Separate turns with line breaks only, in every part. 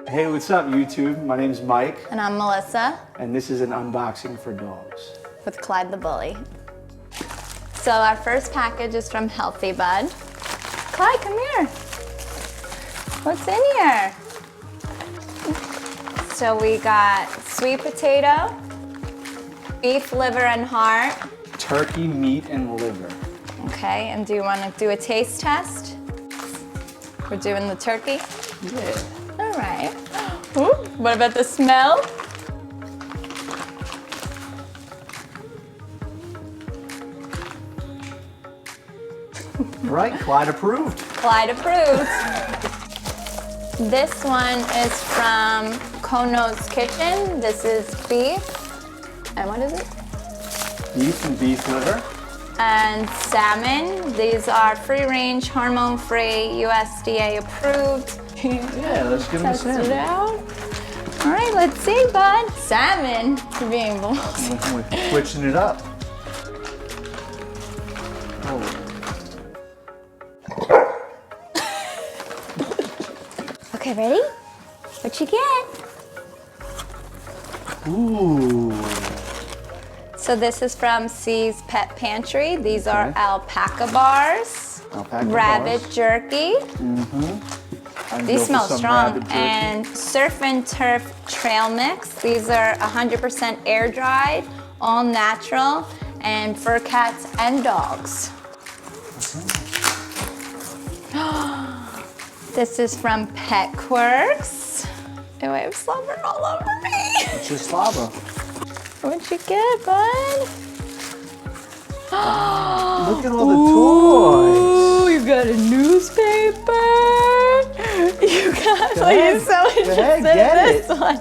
Hey, what's up, YouTube? My name's Mike.
And I'm Melissa.
And this is an unboxing for dogs.
With Clyde the Bully. So our first package is from Healthy Bud. Clyde, come here. What's in here? So we got sweet potato, beef liver and heart.
Turkey meat and liver.
Okay, and do you want to do a taste test? We're doing the turkey?
Yeah.
All right. Ooh, what about the smell?
Right, Clyde approved.
Clyde approved. This one is from Kono's Kitchen. This is beef. And what is it?
Beef and beef liver.
And salmon. These are free-range, hormone-free, USDA approved.
Yeah, let's give them a
Test it
sample.
out. All right, let's see, bud. Salmon. You're being bold.
We're switching it up. Oh.
Okay, ready? What you get?
Ooh.
So this is from C's Pet Pantry. These are alpaca bars.
Alpaca
rabbit
bars.
jerky. These smell strong. And surf and turf trail mix. These are 100% air dried, all natural, and for cats and dogs. This is from Pet Qwerks. Oh, I have slobber all over me.
It's just slobber.
What'd you get, bud?
Look at all the toys.
Ooh, you got a newspaper. You got, you're so interested in this one.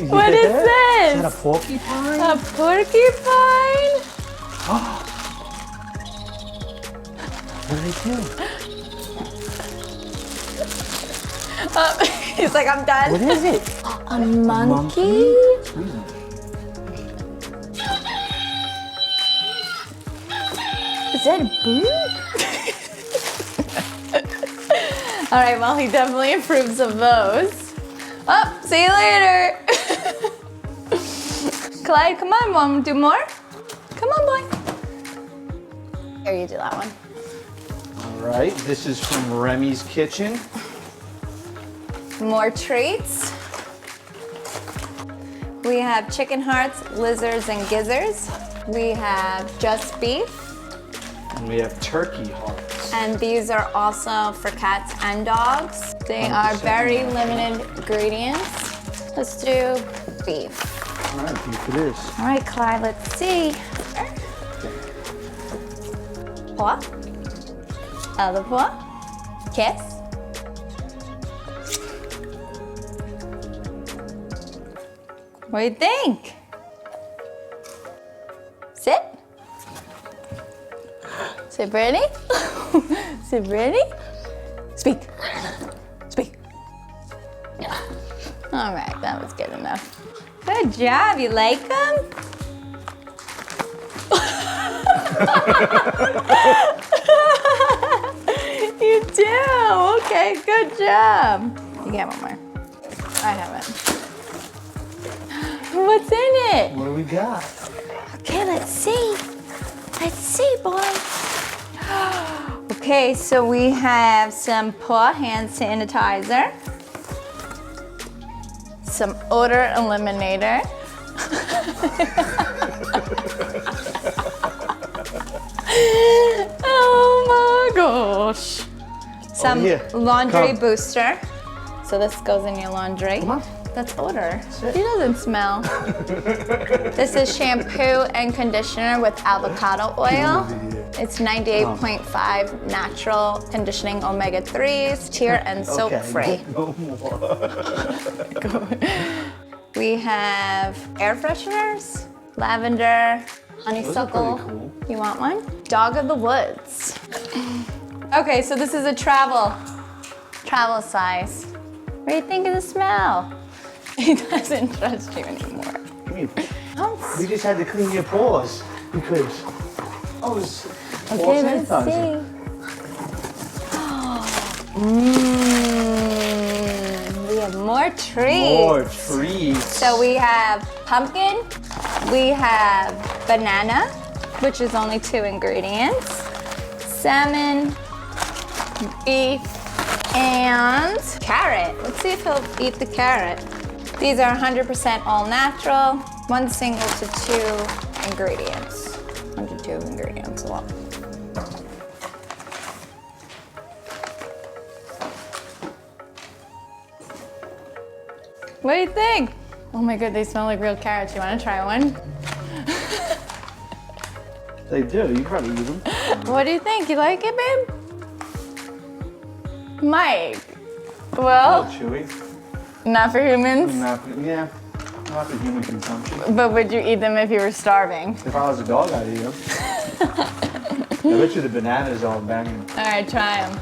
What is this?
Is that a porcupine?
A porcupine?
What did they do?
He's like, I'm done.
What is it?
A monkey? Is that a bird? All right, well, he definitely approves of those. Oh, see you later. Clyde, come on, want to do more? Come on, boy. Here, you do that one.
All right, this is from Remy's Kitchen.
More treats. We have chicken hearts, lizards, and gizzards. We have just beef.
And we have turkey hearts.
And these are also for cats and dogs. They are very limited ingredients. Let's do beef.
All right, beef it is.
All right, Clyde, let's see. Paw. Other paw. Kiss. What do you think? Sit. Sit ready? Sit ready? Speak. Speak. All right, that was good enough. Good job, you like them? You do, okay, good job. You get one more. I haven't. What's in it?
What do we got?
Okay, let's see. Let's see, boy. Okay, so we have some paw hand sanitizer, some odor eliminator, oh my gosh, some laundry booster. So this goes in your laundry.
Come on.
That's Oder. He doesn't smell. This is shampoo and conditioner with avocado oil. It's 98.5 natural conditioning omega-3s, tear and soap free.
No more.
We have air fresheners, lavender, honeysuckle.
Cool.
You want one? Dog of the woods. Okay, so this is a travel size. What do you think of the smell? He doesn't trust you anymore.
We just had to clean your paws because I was
okay, let's see. more treats.
More treats.
So we have pumpkin, we have banana, which is only 2 ingredients, salmon, beef, and carrot. Let's see if he'll eat the carrot. These are 100% all natural, 1 single to 2 ingredients. 1 to 2 ingredients a lot. What do you think? Oh my god, they smell like real carrots. You want to try one?
They do. You probably eat them.
What do you think? You like it, babe? Mike. Well,
A little chewy.
not for humans.
Not for human consumption.
But would you eat them if you were starving?
If I was a dog, I'd eat them. I bet you the bananas all banging.
All right, try them.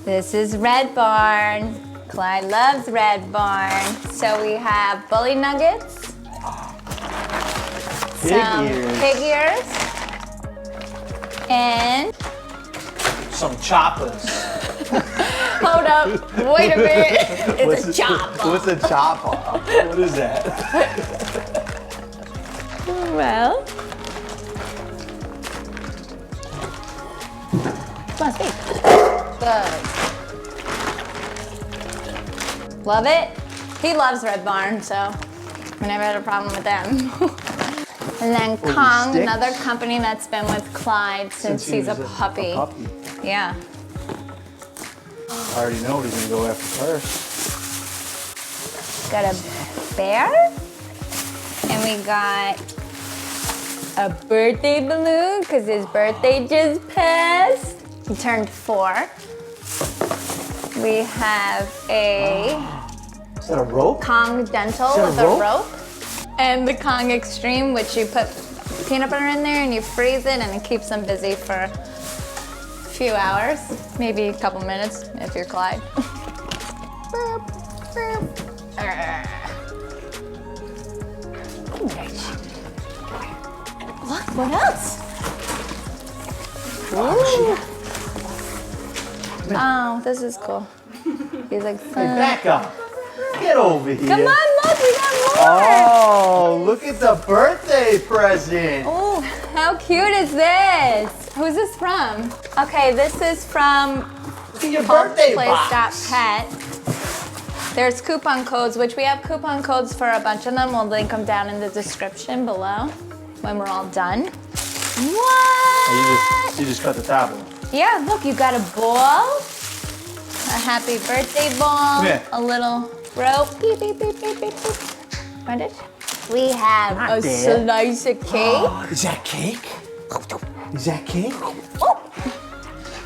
This is Red Barn. Clyde loves Red Barn. So we have bully nuggets, some pig ears, and
some choppers.
hold up, wait a minute. It's a chopper.
What's a chopper? What is that?
Well, come on, speak. Good. Love it? He loves Red Barn, so we never had a problem with them. And then Kong,
sticks?
another company that's been with Clyde since he's a puppy. Yeah.
I already know what he's gonna go after first.
Got a bear, and we got a birthday balloon because his birthday just passed. He turned 4. We have a
Is that a rope?
Kong Dental
Is that
with
a
a
rope?
rope. And the Kong Extreme, which you put peanut butter in there and you freeze it and it keeps them busy for a few hours, maybe a couple minutes if you're Clyde. Boop, boop. What else? Ooh. Oh, this is cool. He's like,
Hey, back up. Get over here.
come on, look, we got more.
Oh, look at the birthday present.
Oh, how cute is this? Who's this from? Okay, this is from
Look at your birthday box.
Place.pet. There's coupon codes, which we have coupon codes for a bunch of them. We'll link them down in the description below when we're all done. What?
You just cut the top off.
Yeah, look, you got a ball, a happy birthday ball,
Come here.
a little rope. Beep, beep, beep, beep, beep, beep. Find it? We have
Not
a
there.
slice of cake.
Is that cake? Is that cake?
Oh,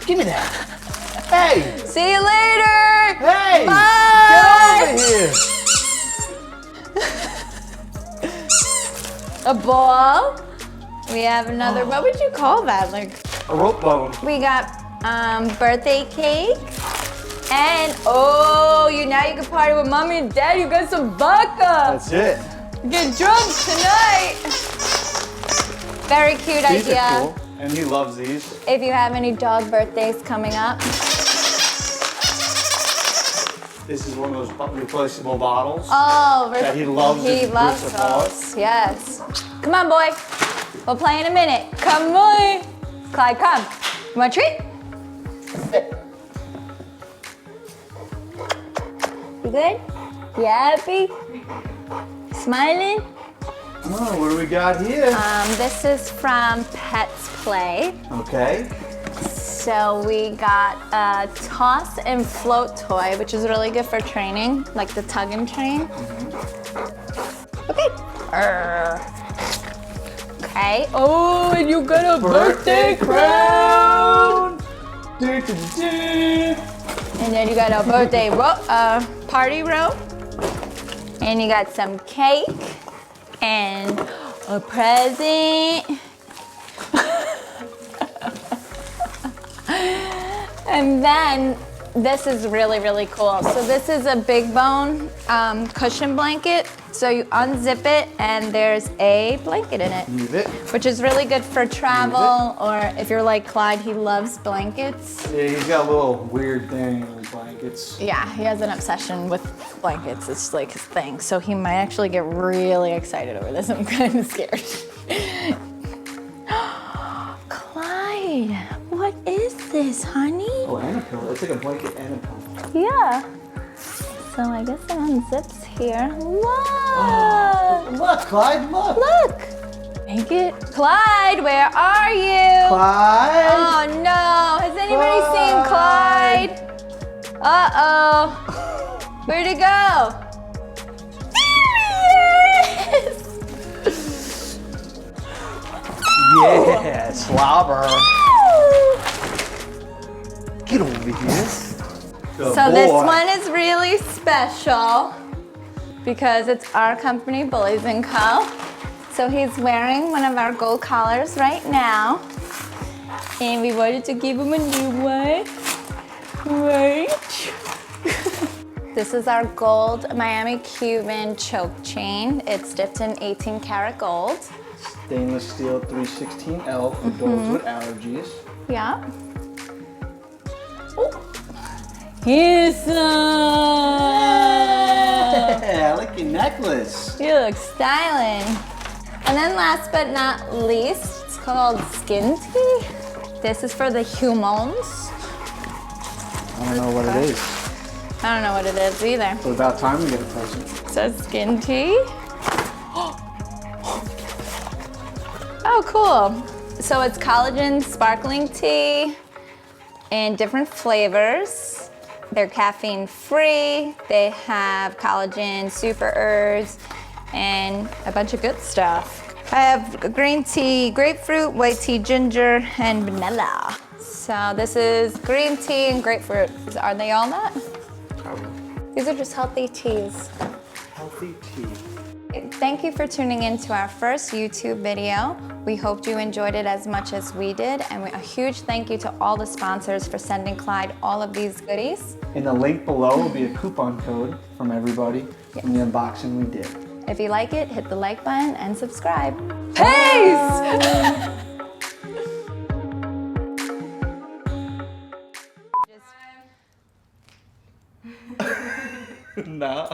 Give me that. Hey!
see you later.
Hey!
Bye.
Get over here!
A ball. We have another, what would you call that? Like,
A rope bone.
we got birthday cake. And oh, now you can party with mommy and dad. You got some vodka.
That's it.
Get drunk tonight. Very cute
These
idea.
are cool. And he loves these.
If you have any dog birthdays coming up.
This is one of those replaceable bottles.
Oh,
That he loves
He
it,
loves
rips apart.
those. Yes. Come on, boy. We'll play in a minute. Come on. Clyde, come. You want a treat? You good? You happy? Smiling?
Oh, what do we got here?
This is from Pets Play.
Okay.
So we got a toss and float toy, which is really good for training, like the tug and train. Okay. Okay. Oh, and you got a birthday crown. And then you got a birthday party rope. And you got some cake and a present. And then This is really, really cool. So this is a big bone cushion blanket. So you unzip it and there's a blanket in it.
Move it.
Which is really good for travel, or if you're like Clyde, he loves blankets.
Yeah, he's got a little weird thing with blankets.
Yeah, he has an obsession with blankets. It's like his thing. So he might actually get really excited over this. I'm kind of scared. Clyde, what is this, honey?
Oh, and a pillow. It's like a blanket and a pillow.
Yeah. So I guess it unzips here. Look!
Oh, look, Clyde, look!
Look! Make it. Clyde, where are you?
Clyde!
Oh no! Has anybody seen Clyde? Uh-oh. Where'd he go? There he is!
Yeah, slobber. Get over here.
So this one is really special because it's our company, Bullies & Co. So he's wearing one of our gold collars right now. And we wanted to give him a new one, right? This is our gold Miami Cuban choke chain. It's dipped in 18 karat gold.
Stainless steel 316L for those with allergies.
Yeah. Oh. Here's some.
Yeah, I like your necklace.
You look styling. And then last but not least, it's called Skin Tea. This is for the humans.
I don't know what it is.
I don't know what it is either.
It's about time we get a present.
It says Skin Tea. Oh, cool. So it's collagen sparkling tea in different flavors. They're caffeine free. They have collagen, super herbs, and a bunch of good stuff. I have green tea, grapefruit, white tea, ginger, and vanilla. So this is green tea and grapefruit. Are they all that?
Probably.
These are just healthy teas.
Healthy tea.
Thank you for tuning in to our first YouTube video. We hoped you enjoyed it as much as we did, and a huge thank you to all the sponsors for sending Clyde all of these goodies.
In the link below will be a coupon code from everybody from the unboxing we did.
If you like it, hit the like button and subscribe. Peace!
No.